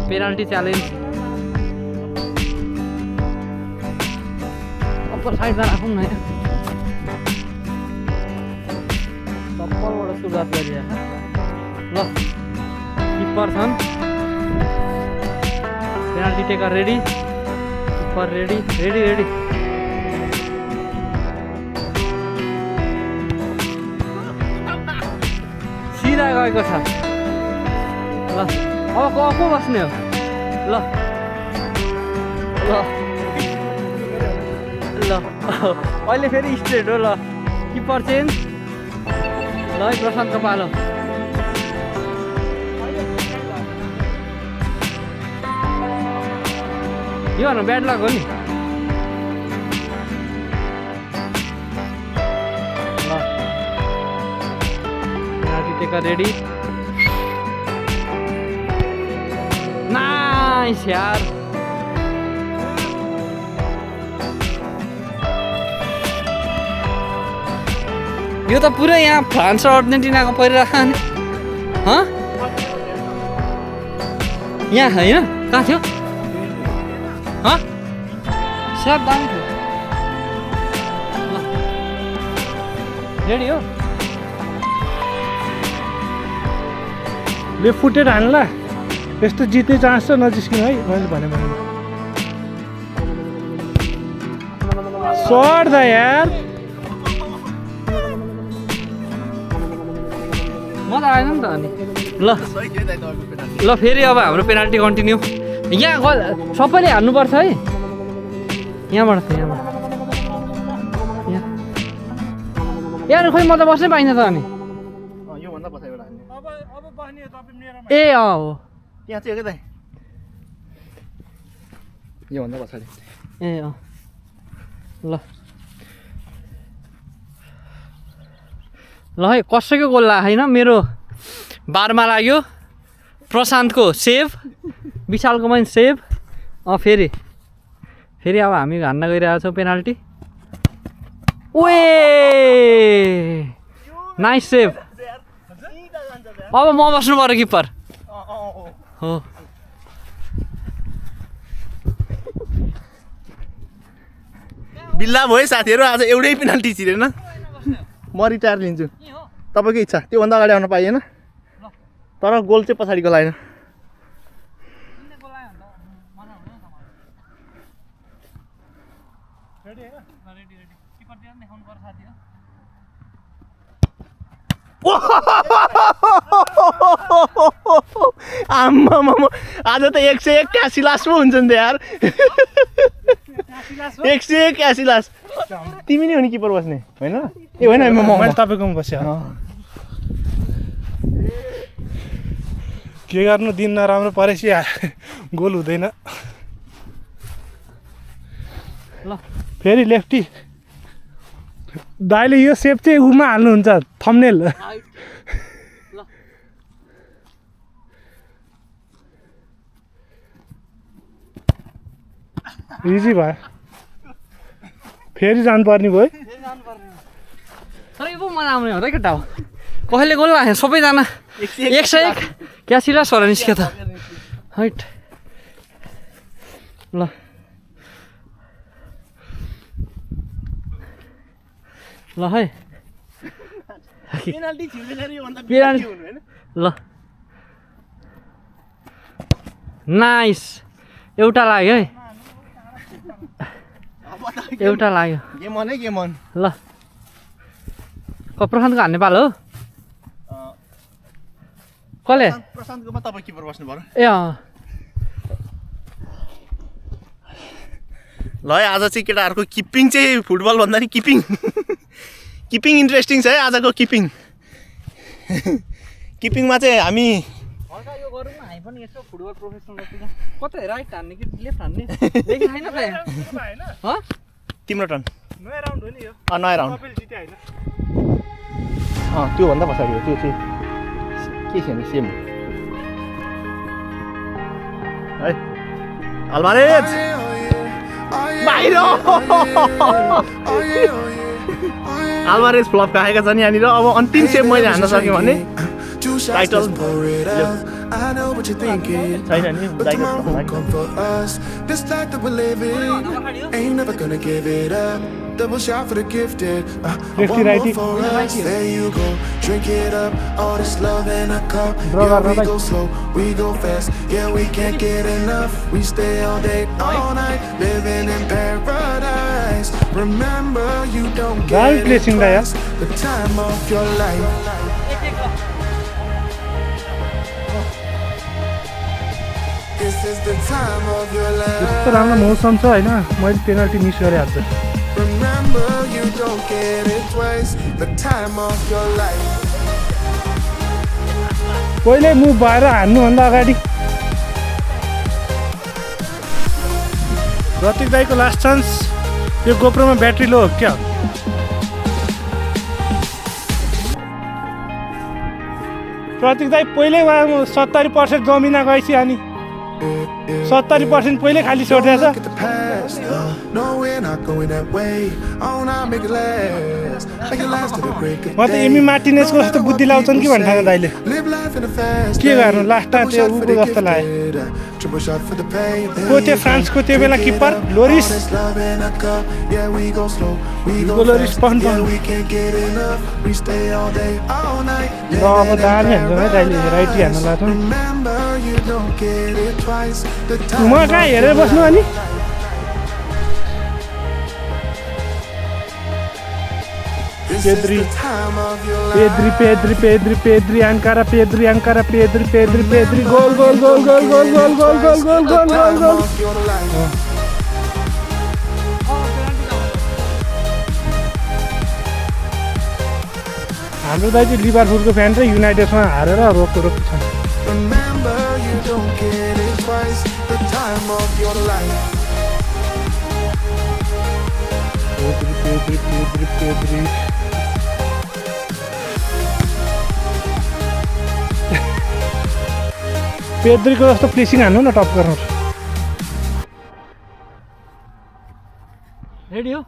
Penalty challenge upper साइडमा राखौँ न यहाँ चप्पलबाट सुरुवात गरिया ल किपर छन् पेनाल्टी टेकर रेडी किपर रेडी रेडी रेडी सिधा गएको छ ल अब को बस्ने हो ल ल ल अहिले फेरि स्ट्रेट हो ल किपर चेन्ज ल है प्रशान्तको पालो यो भन ब्याड लक हो नि ल पेनाल्टी टेकर रेडी नाइस यार यो त पुरै यहाँ फ्रान्स र अर्जेन्टिनाको परिरहेको नि यहाँ होइन कहाँ थियो स्याप दामी थियो रेडी हो लेफ्ट फुटेड हान्ला यस्तो जित्ने चान्स छ नजिस्किनु है मैले भने सर्ट द यार मजा आएन नि त अनि ल ल फेरि अब हाम्रो पेनाल्टी कन्टिन्यू यहाँ सबैले हान्नुपर्छ है यहाँबाट छ यहाँबाट यहाँ खोइ म त बस्नै पाइनँ त अनि ए अँ हो यहाँ चाहिँ के त योभन्दा पछाडि ए अँ ल ल है कसैको गोल लाग्यो होइन मेरो बारमा लाग्यो प्रशान्तको सेभ विशालको पनि सेभ फेरि अब हामी हान्न गइरहेको छौँ पेनाल्टी ओए नाइस सेभ अब म बस्नु पर्यो किपर हो बिल्ला भयो साथीहरू आज एउटै पेनाल्टी छिरेन म रिटायर लिन्छु तपाईँको इच्छा त्योभन्दा अगाडि आउन पाइएन तर गोल चाहिँ पछाडिको लागेन आम्मा आज त 181 लास पो हुन्छ नि त यार 181 लास तिमी नै हो नि किपर बस्ने होइन ए होइन मैले तपाईँकोमा बस्यो के गर्नु दिन नराम्रो परेपछि गोल हुँदैन ल फेरि लेफ्टी दाइले यो सेप चाहिँ उमा हाल्नुहुन्छ थम्बनेल इजी भयो फेरि जानुपर्ने भयो तर यो पो मजा आउने हो त केटा हो कसैले गोल लाग्यो सबैजना 101 क्यासिला सर निस्क्यो त हैट ल ल है पेनाल्टी छिर्दैन रे भन्दा पेनाल्टी हुनु हैन ल नाइस एउटा लाग्यो है एउटा लाग्यो गेम अन है गेम अन ल प्रशान्तको हान्ने पालो हो कसले प्रशान्तकोमा तपाईँ किपर बस्नु पर्यो ए अँ ल है आज चाहिँ केटाहरूको किपिङ चाहिँ फुटबल भन्दा नि किपिङ किपिङ इन्ट्रेस्टिङ छ है आजको किपिङ किपिङमा चाहिँ हामी हल्का यो गरौँ न हामी पनि यसो फुटबल प्रोफेसनल कतै राइट हान्ने कि लेफ्ट हान्ने देखि छैन त यहाँ तिम्रो टर्न नयाँ राउन्ड हो नि यो नयाँ राउन्ड सबैले जिते होइन त्योभन्दा पछाडि हो त्यो चाहिँ के छैन सेम है अल्भारेज बाहिर अल्भारेज फ्लप खाएका छन् यहाँनिर अब अन्तिम सेभ मैले हान्न सकेँ भने title I know what you're thinking. छैन नि But दाइको tomorrow won't come for us. This life that we're living, ain't never gonna give it up. Double shot for the gifted. Lefty, One more righty. for us. There you go. Drink it up. All this love in a cup. Draw, Yeah, draw, we draw. go slow, we go fast. Yeah, we can't get enough. We stay all day, all night, living in paradise. Remember, you don't Well get placed it in there. twice. The time of your life. This is the time of your यस्तो life. राम्रो मौसम छ होइन मैले penalty miss गरेँ आज Remember, you don't get it twice. The time of your life. पहिले move भएर हान्नुभन्दा अगाडि प्रतीक दाईको लास्ट चान्स यो गोप्रोमा ब्याट्री लो हो क्या प्रतीक दाई पहिल्यै 70% जमिन गएपछि अनि 70% पहिले खाली छोडिदिएछ Look at the past. No, we're not going that way. Oh, now make it last. Make it last to the break of म त day. एमी मार्टिनेजको जस्तो बुद्धि लाउँछन् कि भन्नु थाल्यो दाइले Live life in a fast के गर्नु lane. लास्टमा Double त्यो shot for उको the जस्तो लाग्यो gifted. Triple shot for the pain. को थियो फ्रान्सको त्यो बेला किपर loris All this love in a cup. Yeah, we go slow, we go Hugo Lloris fast. पहन Yeah, पहन we can't get enough. We stay all day, all night. र अब दाल हान्छ है दाइले राइटी हान्न लाग्छ Remember, you don't get it twice. The म time कहाँ हेरेर बस्नु अनि This Pedri. is the time of your life. Pedri Pedri Pedri Pedri Ankara Pedri Ankara Pedri Pedri Pedri goal goal goal goal goal goal goal goal goal goal goal goal Of your life. हाम्रो दाइ चाहिँ लिभरपुलको fan र युनाइटेडमा हारेर रोक्को रोक्को छ Remember, you don't get it twice. The time of your life. Pedri Pedri Pedri Pedri पेद्रीको जस्तो placing हान्नु न टप गर्नु रेडी हो